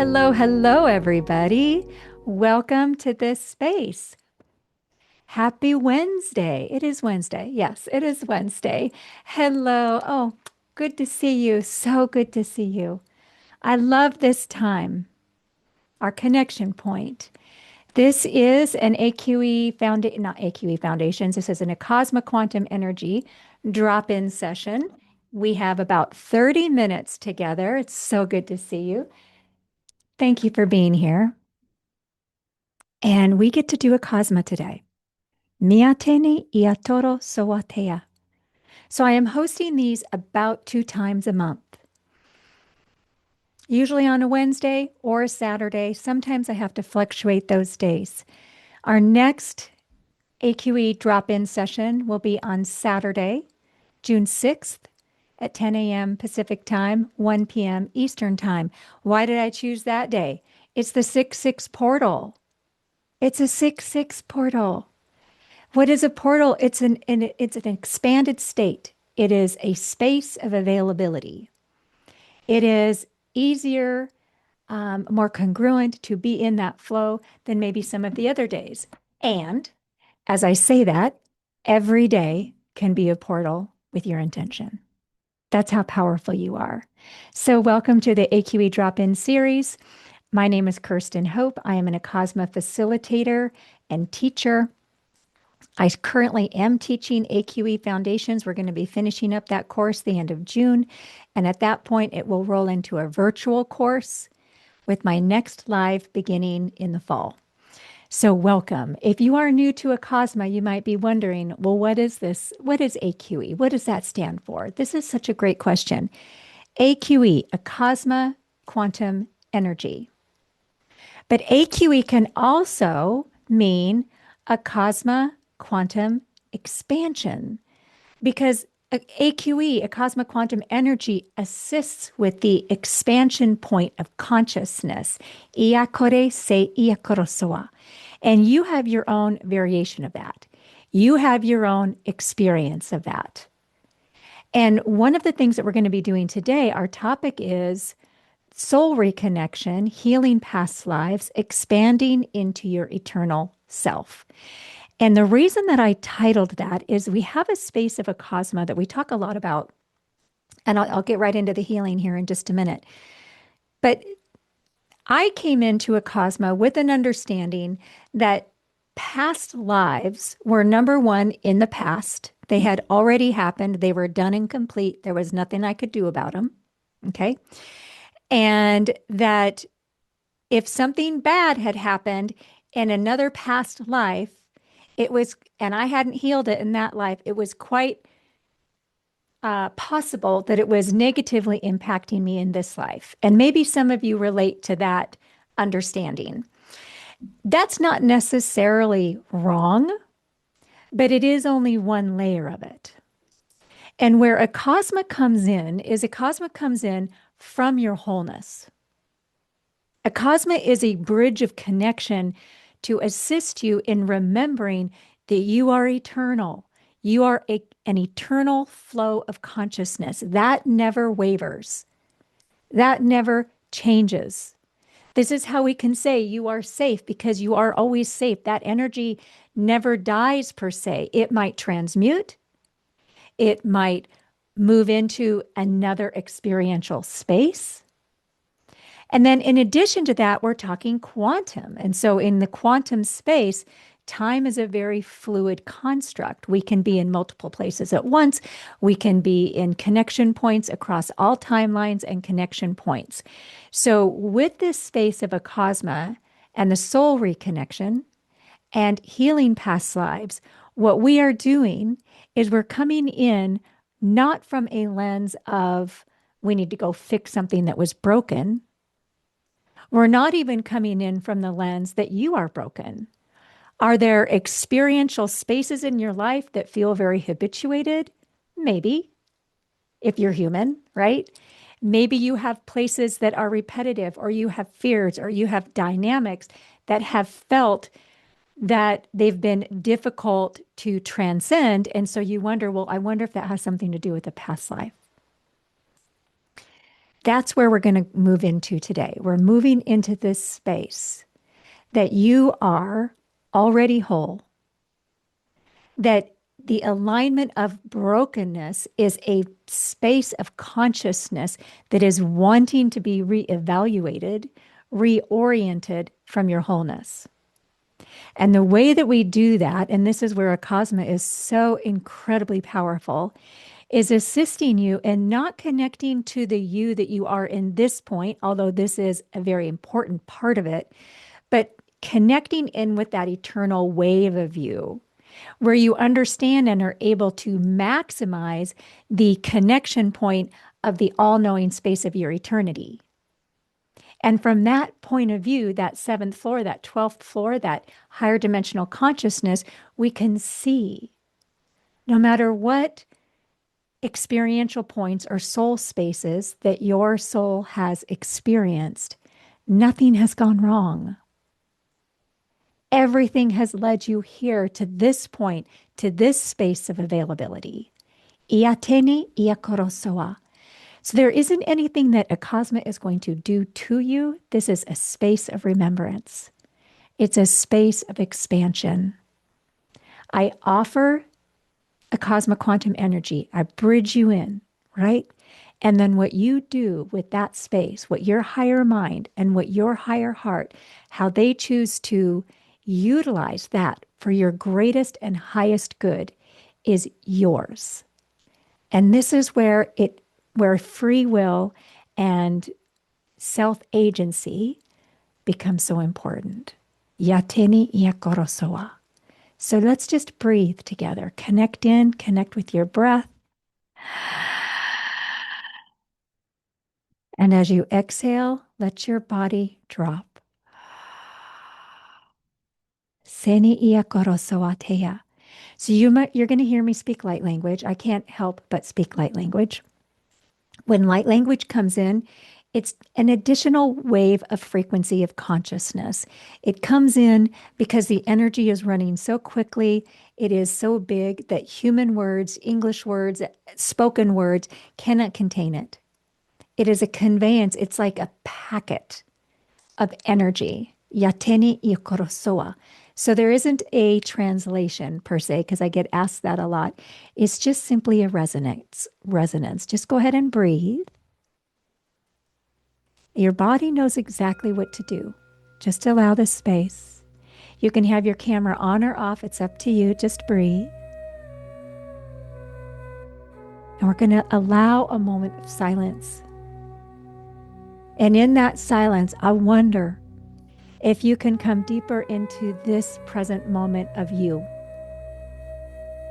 hello, hello, everybody. Welcome to this space. Happy Wednesday. It is Wednesday. Yes, it is Wednesday. Hello. Oh, good to see you. So good to see you. I love this time, our connection point. This is an AQE foundation, not AQE Foundations. This is an Acasma Quantum Energy drop-in session. We have about 30 minutes together. It's so good to see you. Thank you for being here. And we get to do a Cosma today. Miatene iatoro soatea. So I am hosting these about 2 times a month, usually on a Wednesday or a Saturday. Sometimes I have to fluctuate those days. Our next AQE drop-in session will be on Saturday, June 6th at 10 a.m. Pacific time, 1 p.m. Eastern time. Why did I choose that day? It's the 6-6 portal. It's a 6-6 portal. What is a portal? It's an expanded state. It is a space of availability. It is easier, more congruent to be in that flow than maybe some of the other days. And as I say that, every day can be a portal with your intention. That's how powerful you are. So welcome to the AQE Drop-In series. My name is Kirsten Hope. I am an Acasma facilitator and teacher. I currently am teaching AQE Foundations. We're going to be finishing up that course the end of June. And at that point, it will roll into a virtual course with my next live beginning in the fall. So welcome. If you are new to Acasma, you might be wondering, well, what is this? What is AQE? What does that stand for? This is such a great question. AQE, Acasma Quantum Energy. But AQE can also mean Acasma Quantum Expansion, because AQE, Acasma Quantum Energy, assists with the expansion point of consciousness. Iakore se iakorosoa. And you have your own variation of that. You have your own experience of that. And one of the things that we're going to be doing today, our topic is soul reconnection, healing past lives, expanding into your eternal self. And the reason that I titled that is we have a space of Acasma that we talk a lot about. And I'll get right into the healing here in just a minute. But I came into Acasma with an understanding that past lives were, number one, in the past. They had already happened. They were done and complete. There was nothing I could do about them. Okay. And that if something bad had happened in another past life, it was, and I hadn't healed it in that life, it was quite possible that it was negatively impacting me in this life. And maybe some of you relate to that understanding. That's not necessarily wrong, but it is only one layer of it. And where Acasma comes in is Acasma comes in from your wholeness. Acasma is a bridge of connection to assist you in remembering that you are eternal. You are an eternal flow of consciousness. That never wavers. That never changes. This is how we can say you are safe, because you are always safe. That energy never dies per se. It might transmute. It might move into another experiential space. And then in addition to that, we're talking quantum. And so in the quantum space, time is a very fluid construct. We can be in multiple places at once. We can be in connection points across all timelines and connection points. So with this space of Acasma and the soul reconnection and healing past lives, what we are doing is we're coming in not from a lens of we need to go fix something that was broken. We're not even coming in from the lens that you are broken. Are there experiential spaces in your life that feel very habituated? Maybe, if you're human, right? Maybe you have places that are repetitive, or you have fears, or you have dynamics that have felt that they've been difficult to transcend. And so you wonder, well, I wonder if that has something to do with a past life. That's where we're going to move into today. We're moving into this space that you are already whole, that the alignment of brokenness is a space of consciousness that is wanting to be reevaluated, reoriented from your wholeness. And the way that we do that, and this is where Acasma is so incredibly powerful, is assisting you in not connecting to the you that you are in this point, although this is a very important part of it, but connecting in with that eternal wave of you, where you understand and are able to maximize the connection point of the all-knowing space of your eternity. And from that point of view, that seventh floor, that 12th floor, that higher dimensional consciousness, we can see no matter what experiential points or soul spaces that your soul has experienced, nothing has gone wrong. Everything has led you here to this point, to this space of availability. Iateni iakorosoa. So there isn't anything that Acasma is going to do to you. This is a space of remembrance. It's a space of expansion. I offer Acasma Quantum Energy. I bridge you in, right? And then what you do with that space, what your higher mind and what your higher heart, how they choose to utilize that for your greatest and highest good is yours. And this is where free will and self-agency becomes so important. Yateni iakorosoa. So let's just breathe together. Connect in, connect with your breath. And as you exhale, let your body drop. Seni iakorosoatea. So you're going to hear me speak light language. I can't help but speak light language. When light language comes in, it's an additional wave of frequency of consciousness. It comes in because the energy is running so quickly. It is so big that human words, English words, spoken words cannot contain it. It is a conveyance. It's like a packet of energy. Yateni iokorosoa. So there isn't a translation per se, because I get asked that a lot. It's just simply a resonance. Just go ahead and breathe. Your body knows exactly what to do. Just allow this space. You can have your camera on or off. It's up to you. Just breathe. And we're going to allow a moment of silence. And in that silence, I wonder if you can come deeper into this present moment of you,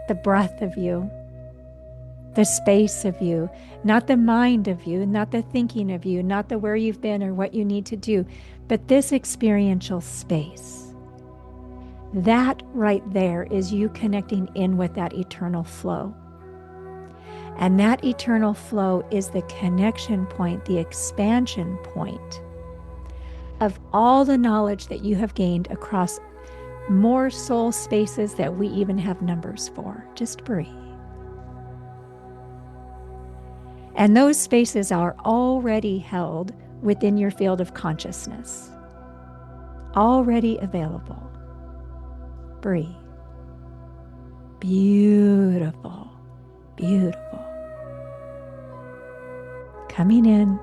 the breath of you, the space of you, not the mind of you, not the thinking of you, not the where you've been or what you need to do, but this experiential space. That right there is you connecting in with that eternal flow. And that eternal flow is the connection point, the expansion point of all the knowledge that you have gained across more soul spaces that we even have numbers for. Just breathe. And those spaces are already held within your field of consciousness, already available. Breathe. Beautiful, beautiful. Coming in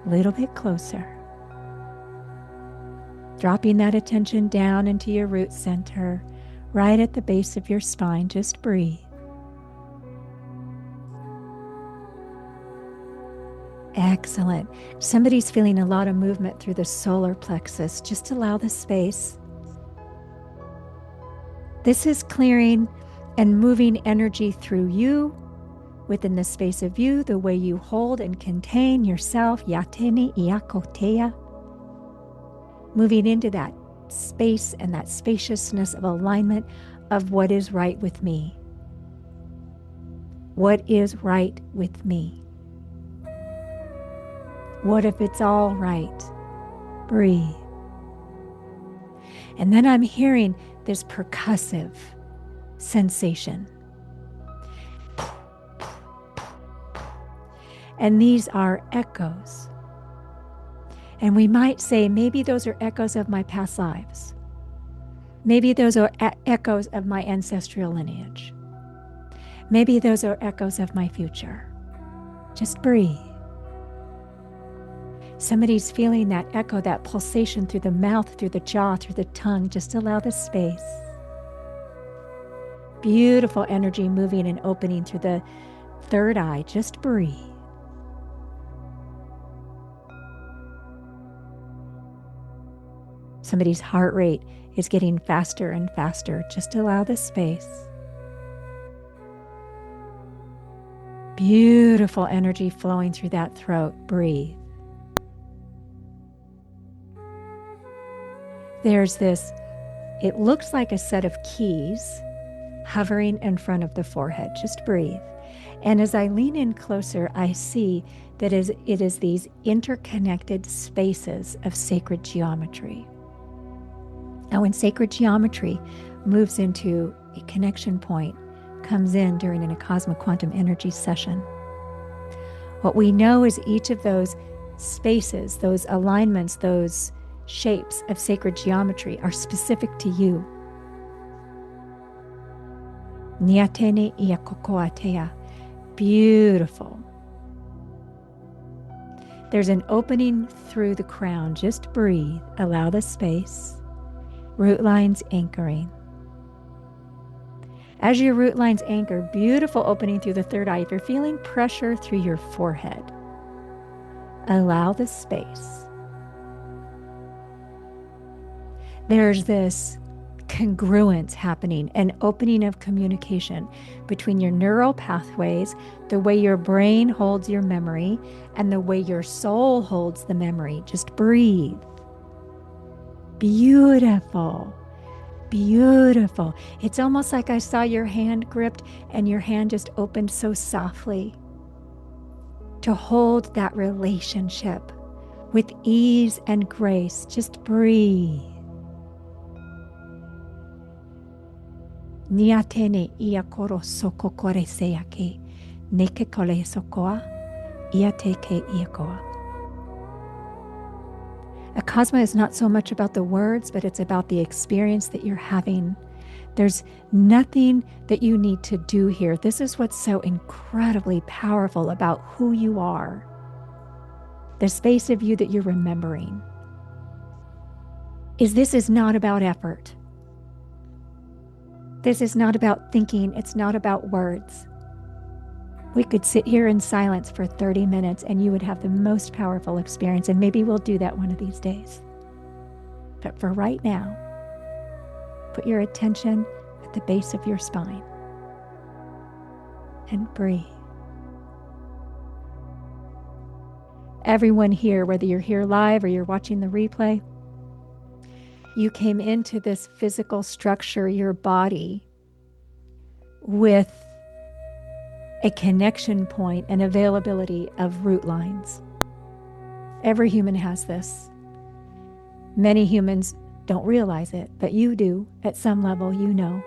a little bit closer. Dropping that attention down into your root center, right at the base of your spine. Just breathe. Excellent. Somebody's feeling a lot of movement through the solar plexus. Just allow the space. This is clearing and moving energy through you, within the space of you, the way you hold and contain yourself. Yateni iakotea. Moving into that space and that spaciousness of alignment of what is right with me. What is right with me? What if it's all right? Breathe. And then I'm hearing this percussive sensation. And these are echoes. And we might say, maybe those are echoes of my past lives. Maybe those are echoes of my ancestral lineage. Maybe those are echoes of my future. Just breathe. Somebody's feeling that echo, that pulsation through the mouth, through the jaw, through the tongue. Just allow the space. Beautiful energy moving and opening through the third eye. Just breathe. Somebody's heart rate is getting faster and faster. Just allow the space. Beautiful energy flowing through that throat. Breathe. There's this, it looks like a set of keys hovering in front of the forehead. Just breathe. And as I lean in closer, I see that it is these interconnected spaces of sacred geometry. Now, when sacred geometry moves into a connection point, comes in during an Acasma Quantum Energy session, what we know is each of those spaces, those alignments, those shapes of sacred geometry are specific to you. Niatene iakokoatea. Beautiful. There's an opening through the crown. Just breathe. Allow the space. Root lines anchoring. As your root lines anchor, beautiful opening through the third eye. If you're feeling pressure through your forehead, allow the space. There's this congruence happening, an opening of communication between your neural pathways, the way your brain holds your memory, and the way your soul holds the memory. Just breathe. Beautiful. Beautiful. It's almost like I saw your hand gripped and your hand just opened so softly to hold that relationship with ease and grace. Just breathe. Niatene ia koro soko kore seake, neke kole sokoa, ia teke ia koa. Acasma is not so much about the words, but it's about the experience that you're having. There's nothing that you need to do here. This is what's so incredibly powerful about who you are. The space of you that you're remembering. This is not about effort. This is not about thinking. It's not about words. We could sit here in silence for 30 minutes and you would have the most powerful experience. And maybe we'll do that one of these days. But for right now, put your attention at the base of your spine and breathe. Everyone here, whether you're here live or you're watching the replay, you came into this physical structure, your body, with a connection point and availability of root lines. Every human has this. Many humans don't realize it, but you do. At some level, you know.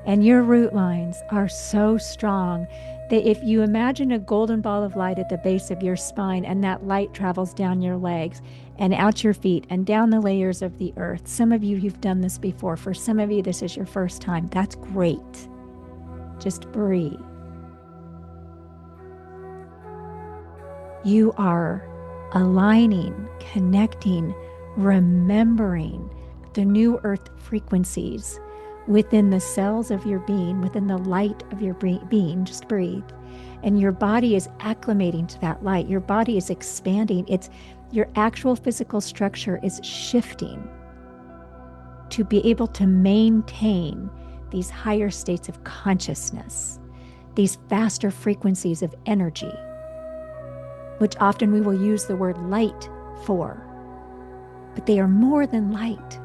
And your root lines are so strong that if you imagine a golden ball of light at the base of your spine and that light travels down your legs and out your feet and down the layers of the earth. Some of you've done this before. For some of you, this is your first time. That's great. Just breathe. You are aligning, connecting, remembering the new earth frequencies within the cells of your being, within the light of your being. Just breathe. And your body is acclimating to that light. Your body is expanding. Your actual physical structure is shifting to be able to maintain these higher states of consciousness, these faster frequencies of energy, which often we will use the word light for, but they are more than light.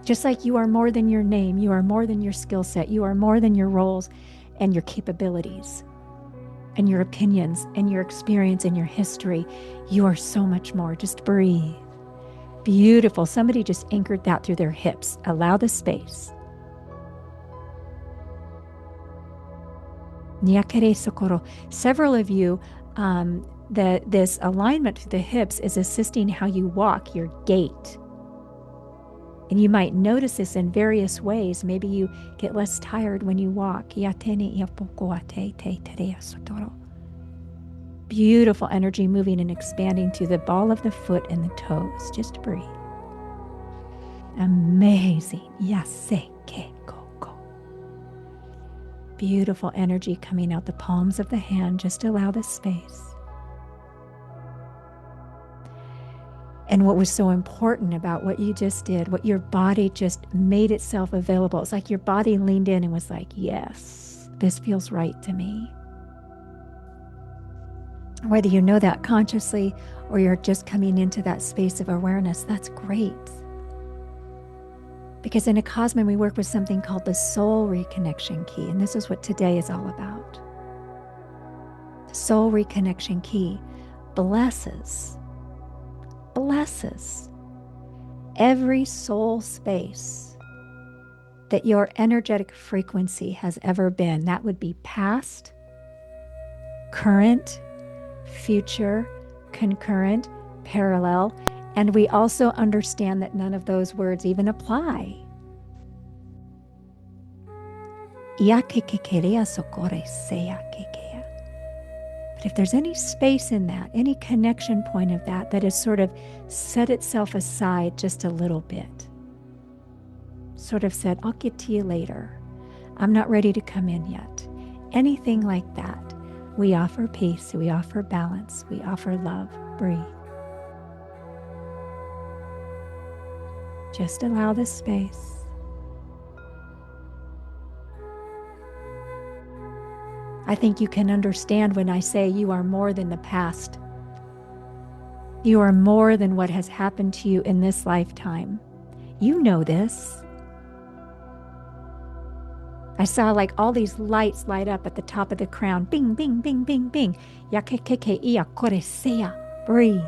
Just like you are more than your name, you are more than your skill set, you are more than your roles and your capabilities and your opinions and your experience and your history. You are so much more. Just breathe. Beautiful. Somebody just anchored that through their hips. Allow the space. Nyakere sokoro. Several of you, this alignment to the hips is assisting how you walk, your gait. And you might notice this in various ways. Maybe you get less tired when you walk. Beautiful energy moving and expanding through the ball of the foot and the toes. Just breathe. Amazing. Beautiful energy coming out the palms of the hand. Just allow the space. And what was so important about what you just did, what your body just made itself available, it's like your body leaned in and was like, yes, this feels right to me. Whether you know that consciously or you're just coming into that space of awareness, that's great. Because in Acasma, we work with something called the soul reconnection key. And this is what today is all about. The soul reconnection key blesses every soul space that your energetic frequency has ever been. That would be past, current, future, concurrent, parallel. And we also understand that none of those words even apply. But if there's any space in that, any connection point of that has sort of set itself aside just a little bit, sort of said, I'll get to you later. I'm not ready to come in yet. Anything like that, we offer peace, we offer balance, we offer love. Breathe. Just allow the space. I think you can understand when I say you are more than the past. You are more than what has happened to you in this lifetime. You know this. I saw like all these lights light up at the top of the crown. Bing, bing, bing, bing, bing. Breathe.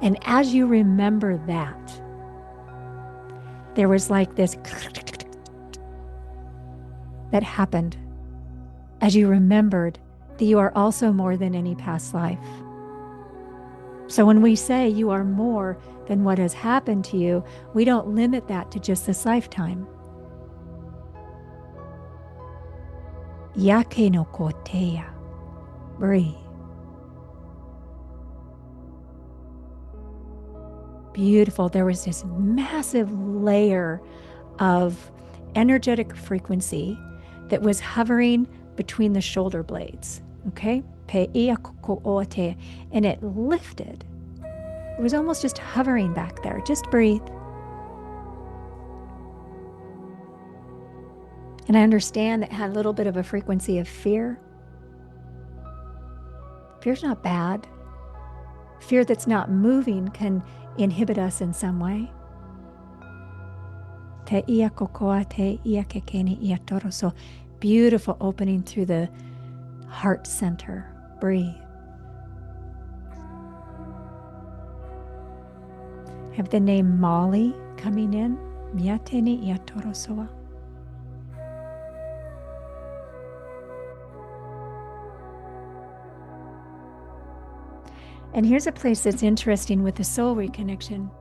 And as you remember that, there was like this that happened as you remembered that you are also more than any past life. So when we say you are more than what has happened to you, we don't limit that to just this lifetime. Yake no koteya. Breathe. Beautiful. There was this massive layer of energetic frequency that was hovering between the shoulder blades. Okay? And it lifted. It was almost just hovering back there. Just breathe. And I understand that it had a little bit of a frequency of fear. Fear's not bad. Fear that's not moving can inhibit us in some way. So beautiful opening through the heart center. Breathe. Have the name Molly coming in. And here's a place that's interesting with the soul reconnection.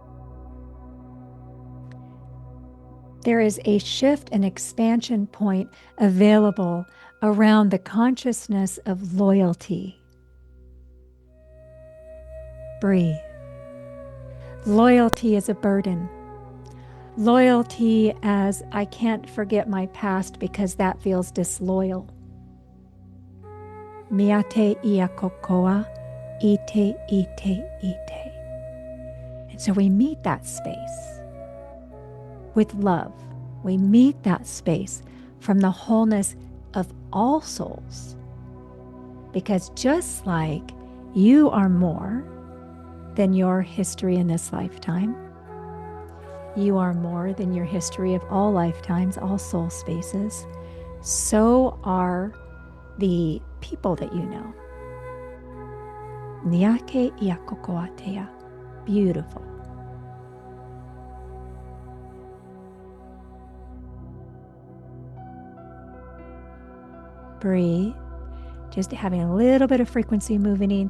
There is a shift and expansion point available around the consciousness of loyalty. Breathe. Loyalty is a burden. Loyalty as I can't forget my past because that feels disloyal. Miate ia kokoa, ite, ite, ite. And so we meet that space with love. We meet that space from the wholeness of all souls. Because just like you are more than your history in this lifetime, you are more than your history of all lifetimes, all soul spaces, so are the people that you know. Niake iakokoatea. Beautiful. Breathe. Just having a little bit of frequency moving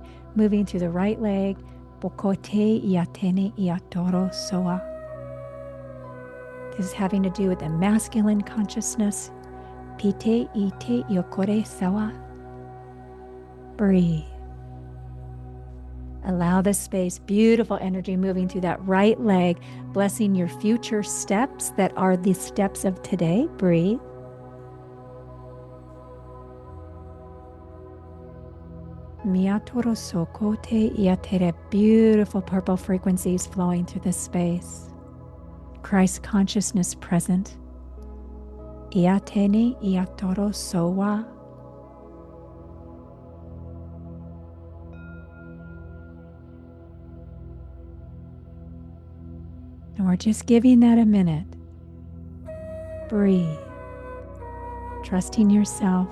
through the right leg. Bokote iatene iatoro soa. This is having to do with the masculine consciousness. Pite ite iokore sawa. Breathe. Allow the space, beautiful energy moving through that right leg, blessing your future steps that are the steps of today. Breathe. Miatoro sokote iatere, beautiful purple frequencies flowing through this space. Christ consciousness present. Iatene iatoro sowa. And we're just giving that a minute. Breathe. Trusting yourself.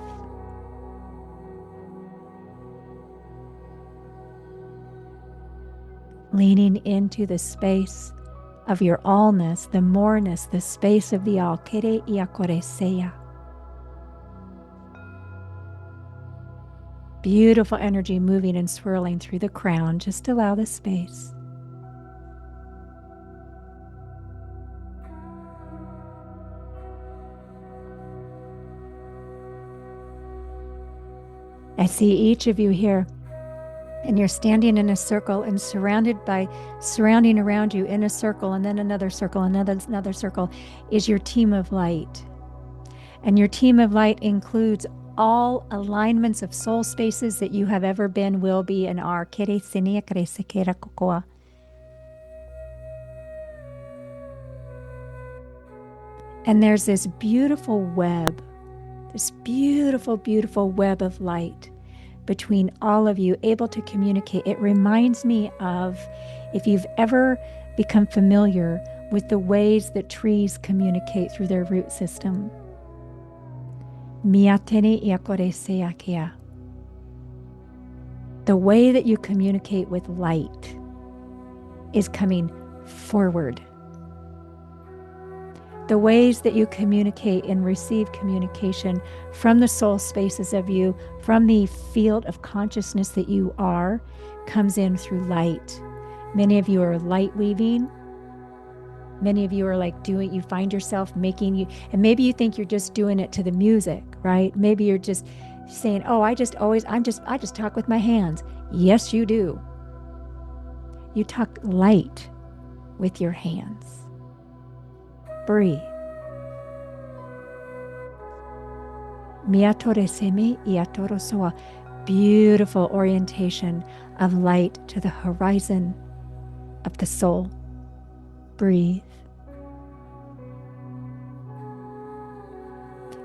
Leaning into the space of your allness, the moreness, the space of the all. Kere iakore seya. Beautiful energy moving and swirling through the crown. Just allow the space. I see each of you here, and you're standing in a circle and surrounding around you in a circle, and then another circle, another circle is your team of light. And your team of light includes all alignments of soul spaces that you have ever been, will be, and are. Kere sinia kere sekera kokoa. And there's this beautiful web, this beautiful, beautiful web of light between all of you, able to communicate. It reminds me of, if you've ever become familiar with the ways that trees communicate through their root system. Miatene iakore seakea. The way that you communicate with light is coming forward. The ways that you communicate and receive communication from the soul spaces of you, from the field of consciousness that you are, comes in through light. Many of you are light weaving. Many of you are like you find yourself making, and maybe you think you're just doing it to the music, right? Maybe you're just saying, oh, I just talk with my hands. Yes, you do. You talk light with your hands. Breathe. Miatore seme iatoro soa. Beautiful orientation of light to the horizon of the soul. Breathe.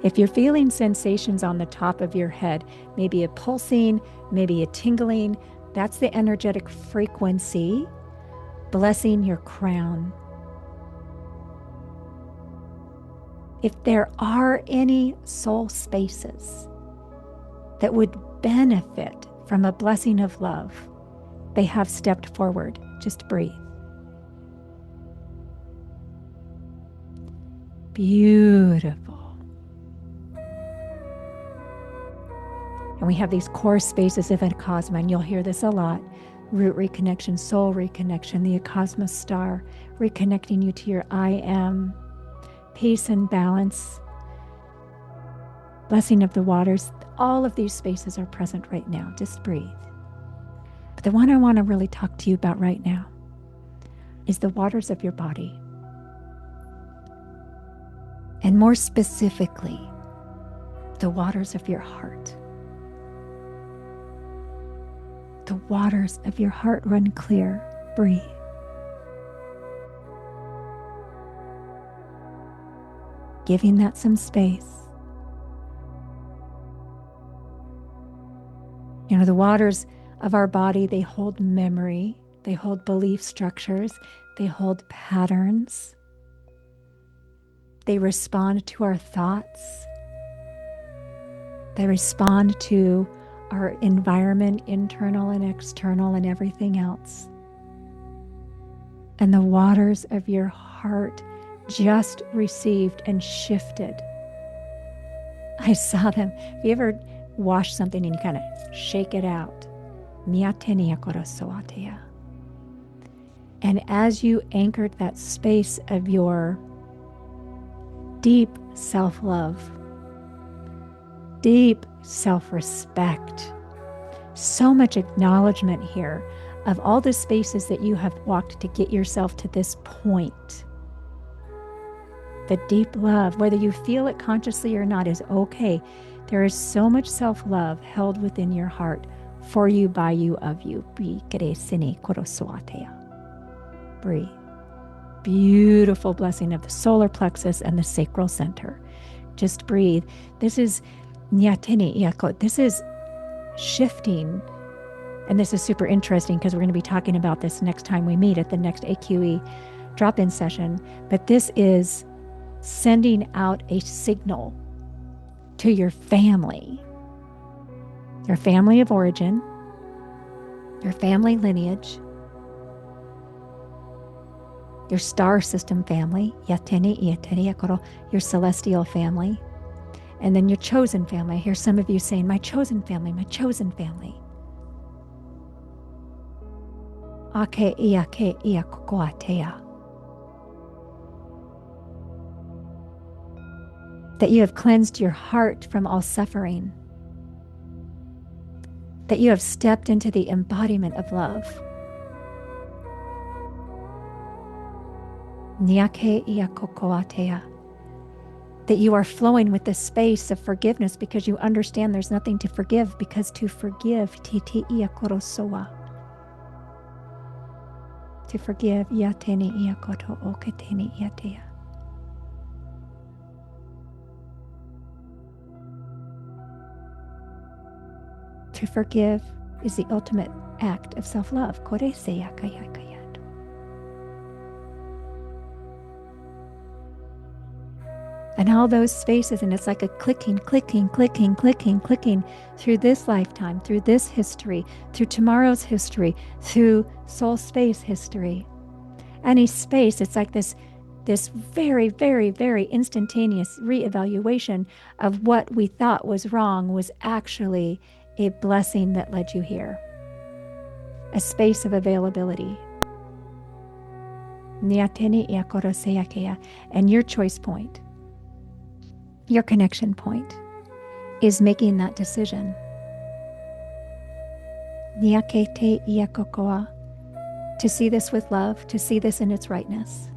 If you're feeling sensations on the top of your head, maybe a pulsing, maybe a tingling, that's the energetic frequency blessing your crown. If there are any soul spaces that would benefit from a blessing of love, they have stepped forward. Just breathe. Beautiful. And we have these core spaces of Acasma, and you'll hear this a lot. Root reconnection, soul reconnection, the Acasma star, reconnecting you to your I am. Peace and balance, blessing of the waters. All of these spaces are present right now. Just breathe. But the one I want to really talk to you about right now is the waters of your body. And more specifically, the waters of your heart. The waters of your heart run clear. Breathe. Giving that some space. You know, the waters of our body, they hold memory, they hold belief structures, they hold patterns. They respond to our thoughts. They respond to our environment, internal and external, and everything else. And the waters of your heart just received and shifted I saw them. Have you ever washed something and you kind of shake it out? And as you anchored that space of your deep self-love, deep self-respect, so much acknowledgement here of all the spaces that you have walked to get yourself to this point. The deep love, whether you feel it consciously or not, is okay. There is so much self-love held within your heart for you, by you, of you. Breathe. Beautiful blessing of the solar plexus and the sacral center. Just breathe. This is this is shifting. And this is super interesting because we're going to be talking about this next time we meet at the next AQE drop-in session. But this is sending out a signal to your family of origin, your family lineage, your star system family, your celestial family, and then your chosen family. I hear some of you saying, my chosen family, my chosen family. That you have cleansed your heart from all suffering, that you have stepped into the embodiment of love. That you are flowing with the space of forgiveness because you understand there's nothing to forgive, because to forgive, to forgive, to forgive is the ultimate act of self-love. And all those spaces, and it's like a clicking through this lifetime, through this history, through tomorrow's history, through soul space history. Any space, it's like this very, very, very instantaneous reevaluation of what we thought was wrong was actually a blessing that led you here. A space of availability. And your choice point, your connection point, is making that decision. To see this with love, to see this in its rightness.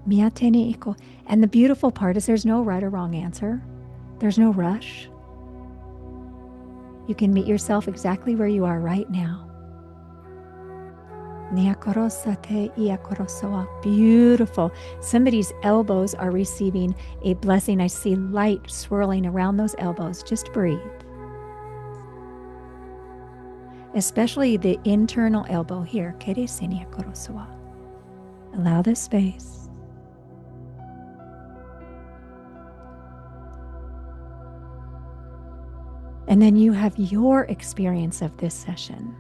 And the beautiful part is there's no right or wrong answer. There's no rush. You can meet yourself exactly where you are right now. Beautiful. Somebody's elbows are receiving a blessing. I see light swirling around those elbows. Just breathe. Especially the internal elbow here. Allow this space. And then you have your experience of this session,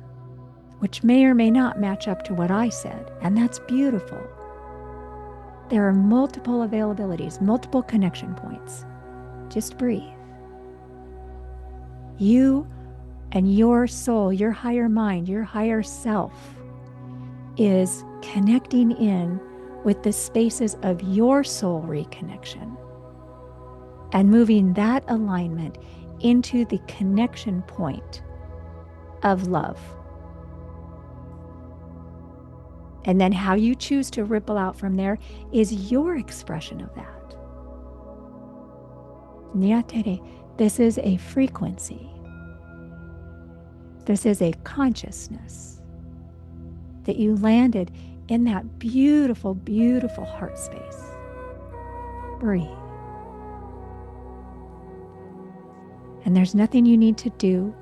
which may or may not match up to what I said, and that's beautiful. There are multiple availabilities, multiple connection points. Just breathe. You and your soul, your higher mind, your higher self is connecting in with the spaces of your soul reconnection and moving that alignment into the connection point of love. And then how you choose to ripple out from there is your expression of that. This is a frequency. This is a consciousness that you landed in that beautiful, beautiful heart space. Breathe. And there's nothing you need to do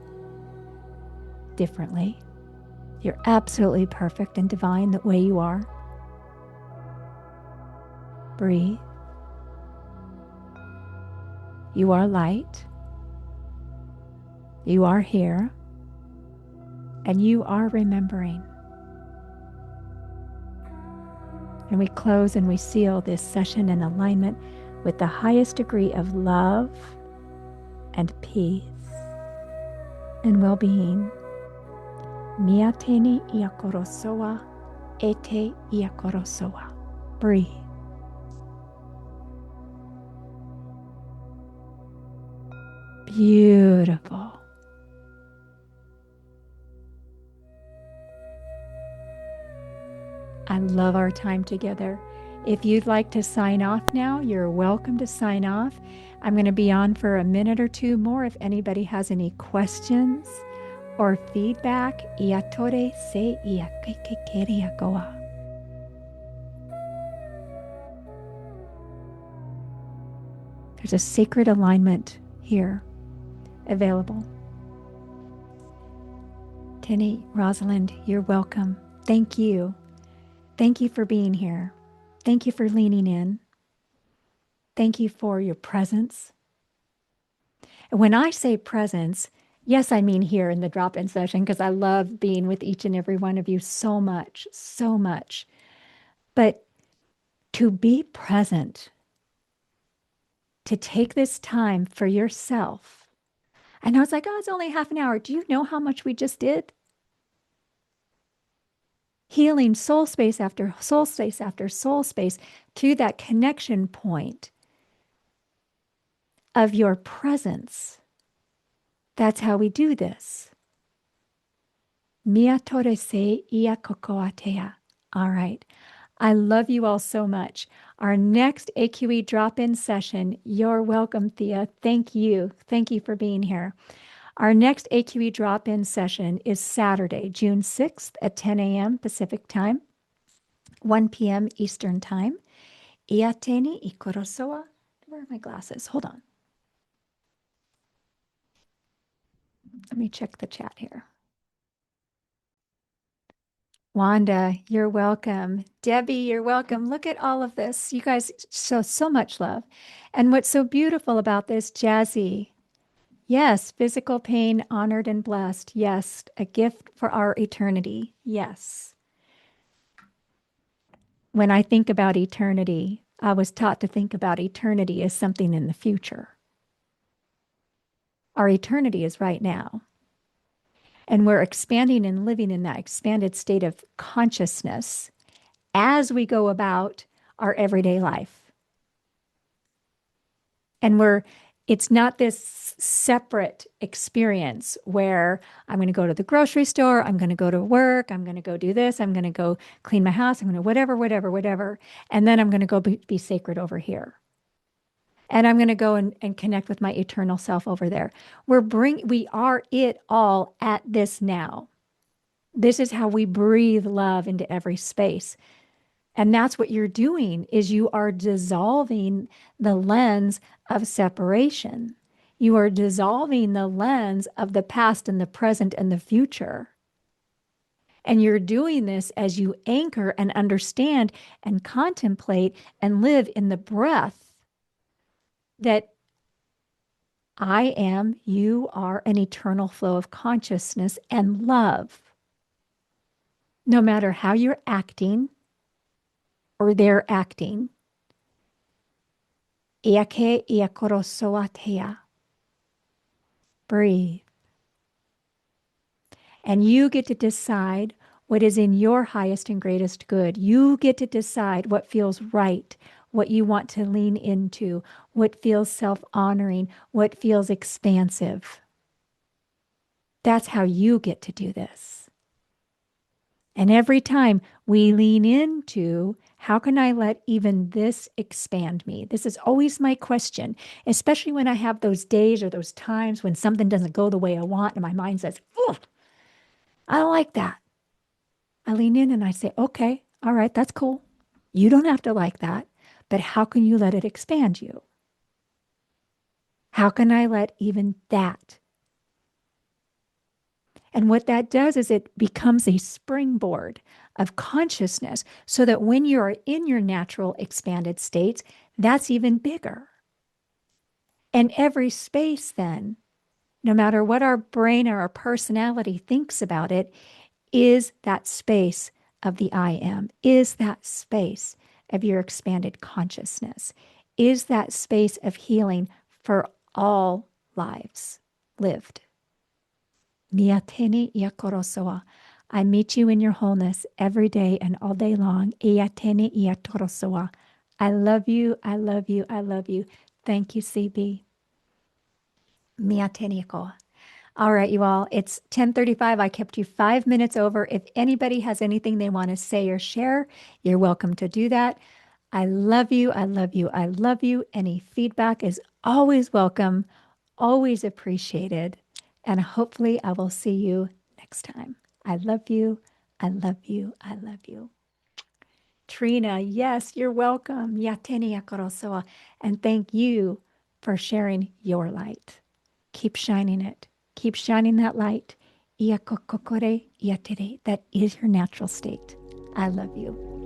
differently. You're absolutely perfect and divine the way you are. Breathe. You are light. You are here. And you are remembering. And we close and we seal this session in alignment with the highest degree of love and peace and well-being. Miateni iakorosoa, ete iakorosoa. Breathe. Beautiful. I love our time together. If you'd like to sign off now, you're welcome to sign off. I'm going to be on for a minute or two more if anybody has any questions or feedback. Iatore se iakekeriakoa. There's a sacred alignment here available. Tenny, Rosalind, you're welcome. Thank you. Thank you for being here. Thank you for leaning in. Thank you for your presence. And when I say presence, yes, I mean here in the drop-in session, because I love being with each and every one of you so much, so much. But to be present, to take this time for yourself. I know it's like, oh, it's only half an hour. Do you know how much we just did? Healing soul space after soul space after soul space to that connection point of your presence. That's how we do this. Mia tore se ia kokoatea. All right. I love you all so much. Our next AQE drop-in session, you're welcome, Thea. Thank you. Thank you for being here. Our next AQE drop-in session is Saturday, June 6th at 10 a.m. Pacific Time, 1 p.m. Eastern Time. Iateni ikorosoa. Where are my glasses? Hold on. Let me check the chat here. Wanda, you're welcome. Debbie, you're welcome. Look at all of this. You guys show so much love. And what's so beautiful about this, Jazzy, yes, physical pain, honored and blessed. Yes, a gift for our eternity. Yes. When I think about eternity, I was taught to think about eternity as something in the future. Our eternity is right now. And we're expanding and living in that expanded state of consciousness as we go about our everyday life. And it's not this separate experience where I'm going to go to the grocery store, I'm going to go to work, I'm going to go do this, I'm going to go clean my house, I'm going to whatever. And then I'm going to go be sacred over here. And I'm going to go and connect with my eternal self over there. We are it all at this now. This is how we breathe love into every space. And that's what you're doing, is you are dissolving the lens of separation. You are dissolving the lens of the past and the present and the future. And you're doing this as you anchor and understand and contemplate and live in the breath that I am, you are an eternal flow of consciousness and love. No matter how you're acting or they're acting. Iake iakorosoatea. Breathe. And you get to decide what is in your highest and greatest good. You get to decide what feels right, what you want to lean into, what feels self-honoring, what feels expansive. That's how you get to do this. And every time we lean into, how can I let even this expand me? This is always my question, especially when I have those days or those times when something doesn't go the way I want and my mind says, oh, I don't like that. I lean in and I say, okay, all right, that's cool. You don't have to like that, but how can you let it expand you? How can I let even that? And what that does is it becomes a springboard of consciousness so that when you're in your natural expanded states, that's even bigger. And every space then, no matter what our brain or our personality thinks about it, is that space of the I am, is that space of your expanded consciousness, is that space of healing for all lives lived. Miateni iakorosoa. I meet you in your wholeness every day and all day long. Iateni iatorosoa. I love you. I love you. I love you. Thank you, CB. Miateni ikoa. All right, you all, it's 10:35. I kept you 5 minutes over. If anybody has anything they want to say or share, you're welcome to do that. I love you. I love you. I love you. Any feedback is always welcome, always appreciated. And hopefully I will see you next time. I love you. I love you. I love you. Trina, yes, you're welcome. Yateni akorosoa. And thank you for sharing your light. Keep shining it. Keep shining that light. Iakokokore iatere. That is your natural state. I love you.